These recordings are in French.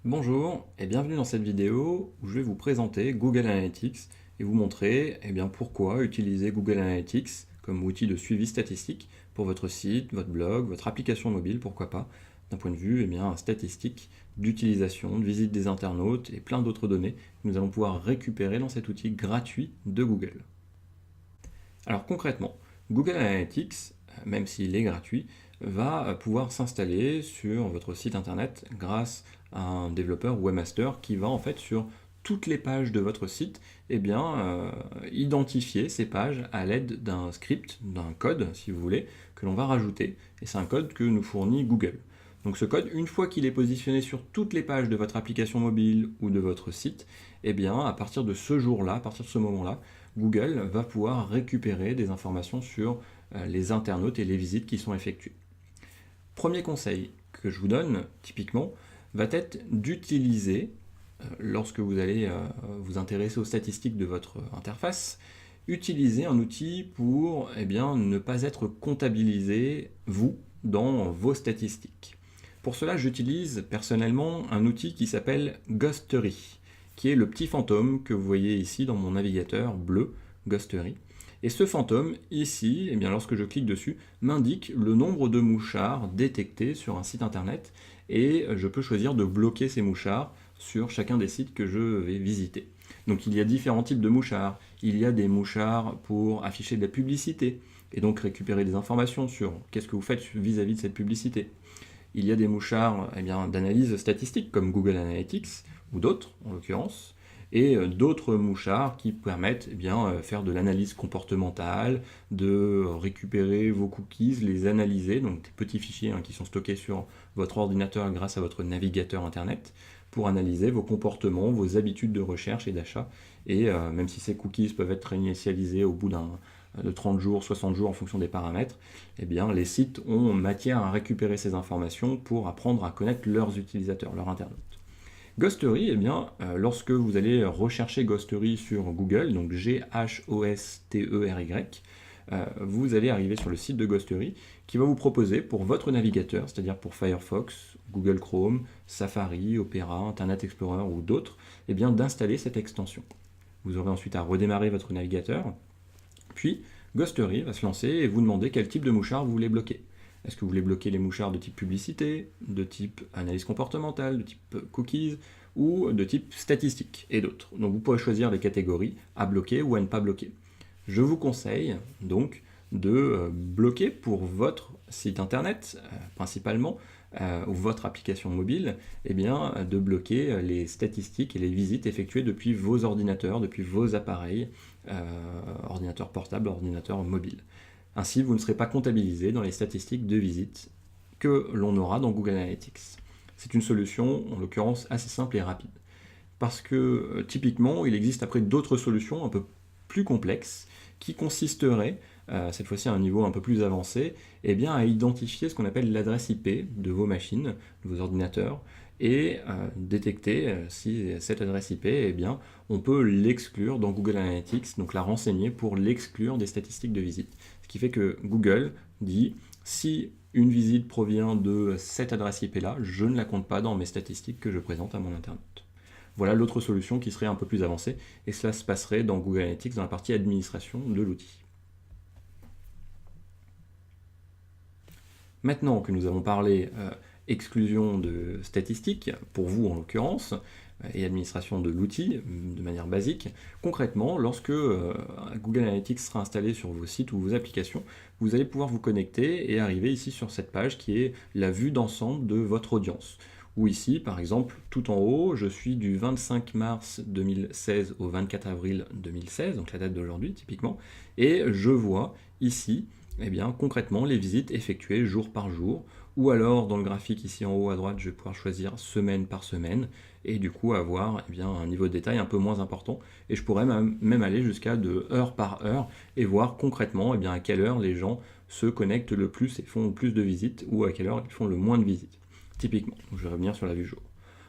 Bonjour et bienvenue dans cette vidéo où je vais vous présenter Google Analytics et vous montrer pourquoi utiliser Google Analytics comme outil de suivi statistique pour votre site, votre blog, votre application mobile, pourquoi pas, d'un point de vue statistique d'utilisation, de visite des internautes et plein d'autres données que nous allons pouvoir récupérer dans cet outil gratuit de Google. Alors concrètement, Google Analytics, même s'il est gratuit, va pouvoir s'installer sur votre site internet grâce à un développeur webmaster qui va en fait sur toutes les pages de votre site identifier ces pages à l'aide d'un script, d'un code si vous voulez, que l'on va rajouter. Et c'est un code que nous fournit Google. Donc ce code, une fois qu'il est positionné sur toutes les pages de votre application mobile ou de votre site, à partir de ce jour-là, à partir de ce moment-là, Google va pouvoir récupérer des informations sur les internautes et les visites qui sont effectuées. Premier conseil que je vous donne, typiquement, va être d'utiliser, lorsque vous allez vous intéresser aux statistiques de votre interface, utiliser un outil pour ne pas être comptabilisé, vous, dans vos statistiques. Pour cela, j'utilise personnellement un outil qui s'appelle Ghostery, qui est le petit fantôme que vous voyez ici dans mon navigateur bleu, Ghostery. Et ce fantôme, ici, lorsque je clique dessus, m'indique le nombre de mouchards détectés sur un site internet et je peux choisir de bloquer ces mouchards sur chacun des sites que je vais visiter. Donc il y a différents types de mouchards. Il y a des mouchards pour afficher de la publicité et donc récupérer des informations sur qu'est-ce que vous faites vis-à-vis de cette publicité. Il y a des mouchards d'analyse statistique comme Google Analytics ou d'autres en l'occurrence. Et d'autres mouchards qui permettent faire de l'analyse comportementale, de récupérer vos cookies, les analyser, donc des petits fichiers qui sont stockés sur votre ordinateur grâce à votre navigateur internet, pour analyser vos comportements, vos habitudes de recherche et d'achat. Et même si ces cookies peuvent être réinitialisés au bout de 30 jours, 60 jours en fonction des paramètres, les sites ont matière à récupérer ces informations pour apprendre à connaître leurs utilisateurs, leurs internautes. Ghostery, lorsque vous allez rechercher Ghostery sur Google, donc Ghostery, vous allez arriver sur le site de Ghostery qui va vous proposer pour votre navigateur, c'est-à-dire pour Firefox, Google Chrome, Safari, Opera, Internet Explorer ou d'autres, d'installer cette extension. Vous aurez ensuite à redémarrer votre navigateur, puis Ghostery va se lancer et vous demander quel type de mouchard vous voulez bloquer. Est-ce que vous voulez bloquer les mouchards de type publicité, de type analyse comportementale, de type cookies ou de type statistique et d'autres. Donc vous pourrez choisir les catégories à bloquer ou à ne pas bloquer. Je vous conseille donc de bloquer pour votre site internet principalement ou votre application mobile, de bloquer les statistiques et les visites effectuées depuis vos ordinateurs, depuis vos appareils, ordinateurs portables, ordinateurs mobiles. Ainsi, vous ne serez pas comptabilisé dans les statistiques de visite que l'on aura dans Google Analytics. C'est une solution, en l'occurrence, assez simple et rapide. Parce que, typiquement, il existe après d'autres solutions un peu plus complexes qui consisteraient, cette fois-ci à un niveau un peu plus avancé, à identifier ce qu'on appelle l'adresse IP de vos machines, de vos ordinateurs, et détecter si cette adresse IP, on peut l'exclure dans Google Analytics, donc la renseigner pour l'exclure des statistiques de visite. Ce qui fait que Google dit, si une visite provient de cette adresse IP-là, je ne la compte pas dans mes statistiques que je présente à mon internaute. Voilà l'autre solution qui serait un peu plus avancée, et cela se passerait dans Google Analytics dans la partie administration de l'outil. Maintenant que nous avons parlé exclusion de statistiques, pour vous en l'occurrence, et administration de l'outil de manière basique, concrètement, lorsque Google Analytics sera installé sur vos sites ou vos applications, vous allez pouvoir vous connecter et arriver ici sur cette page qui est la vue d'ensemble de votre audience. Ou ici, par exemple, tout en haut, je suis du 25 mars 2016 au 24 avril 2016, donc la date d'aujourd'hui typiquement, et je vois ici concrètement les visites effectuées jour par jour, ou alors dans le graphique ici en haut à droite, je vais pouvoir choisir semaine par semaine, et du coup avoir un niveau de détail un peu moins important, et je pourrais même aller jusqu'à de heure par heure, et voir concrètement à quelle heure les gens se connectent le plus et font le plus de visites, ou à quelle heure ils font le moins de visites, typiquement. Donc je vais revenir sur la vue jour.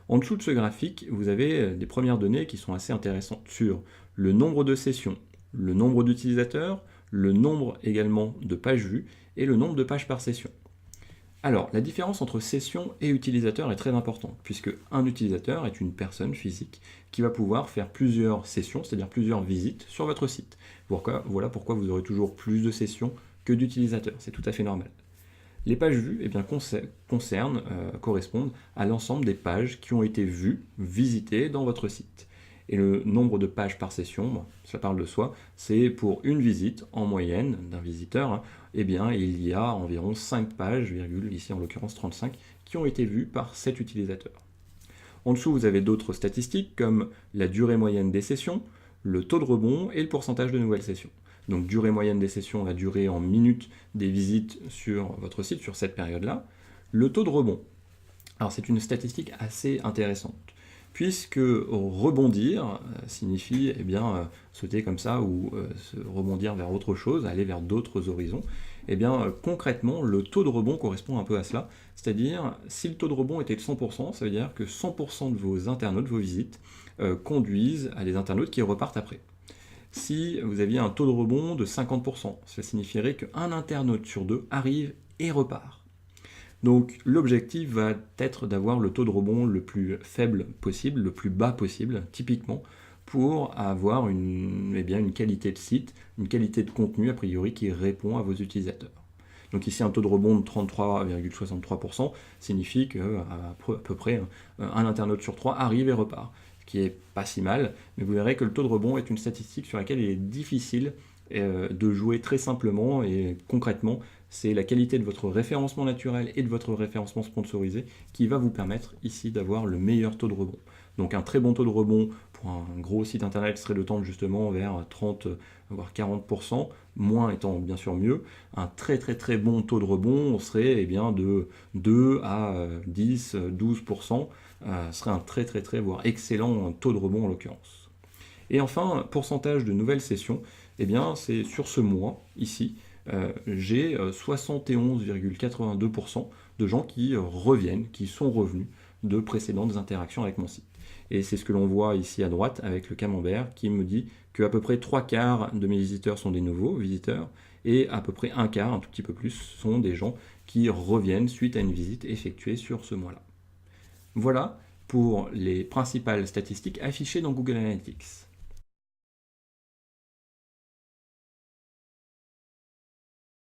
En dessous de ce graphique, vous avez des premières données qui sont assez intéressantes sur le nombre de sessions, le nombre d'utilisateurs, le nombre également de pages vues et le nombre de pages par session. Alors, la différence entre session et utilisateur est très importante, puisque un utilisateur est une personne physique qui va pouvoir faire plusieurs sessions, c'est-à-dire plusieurs visites sur votre site. Voilà pourquoi vous aurez toujours plus de sessions que d'utilisateurs, c'est tout à fait normal. Les pages vues eh bien, correspondent à l'ensemble des pages qui ont été vues, visitées dans votre site. Et le nombre de pages par session, bon, ça parle de soi, c'est pour une visite en moyenne d'un visiteur, hein, eh bien, il y a environ 5 pages, virgule, ici en l'occurrence 35, qui ont été vues par cet utilisateur. En dessous, vous avez d'autres statistiques comme la durée moyenne des sessions, le taux de rebond et le pourcentage de nouvelles sessions. Donc durée moyenne des sessions, la durée en minutes des visites sur votre site sur cette période-là. Le taux de rebond. Alors c'est une statistique assez intéressante, puisque rebondir signifie sauter comme ça ou se rebondir vers autre chose, aller vers d'autres horizons. Eh bien concrètement, le taux de rebond correspond un peu à cela, c'est-à-dire si le taux de rebond était de 100%, ça veut dire que 100% de vos internautes, vos visites, conduisent à des internautes qui repartent après. Si vous aviez un taux de rebond de 50%, cela signifierait qu'un internaute sur deux arrive et repart. Donc l'objectif va être d'avoir le taux de rebond le plus faible possible, le plus bas possible, typiquement, pour avoir une qualité de site, une qualité de contenu a priori qui répond à vos utilisateurs. Donc ici un taux de rebond de 33,63% signifie qu'à peu près un internaute sur trois arrive et repart, ce qui est pas si mal, mais vous verrez que le taux de rebond est une statistique sur laquelle il est difficile de jouer très simplement et concrètement. C'est la qualité de votre référencement naturel et de votre référencement sponsorisé qui va vous permettre ici d'avoir le meilleur taux de rebond. Donc un très bon taux de rebond pour un gros site internet serait de tendre justement vers 30 voire 40%, moins étant bien sûr mieux. Un très très très bon taux de rebond serait de 2 à 10, 12%, serait un très très très voire excellent taux de rebond en l'occurrence. Et enfin, pourcentage de nouvelles sessions, c'est sur ce mois ici, j'ai 71,82% de gens qui reviennent, qui sont revenus de précédentes interactions avec mon site. Et c'est ce que l'on voit ici à droite avec le camembert qui me dit qu'à peu près 3/4 de mes visiteurs sont des nouveaux visiteurs et à peu près un quart, un tout petit peu plus, sont des gens qui reviennent suite à une visite effectuée sur ce mois-là. Voilà pour les principales statistiques affichées dans Google Analytics.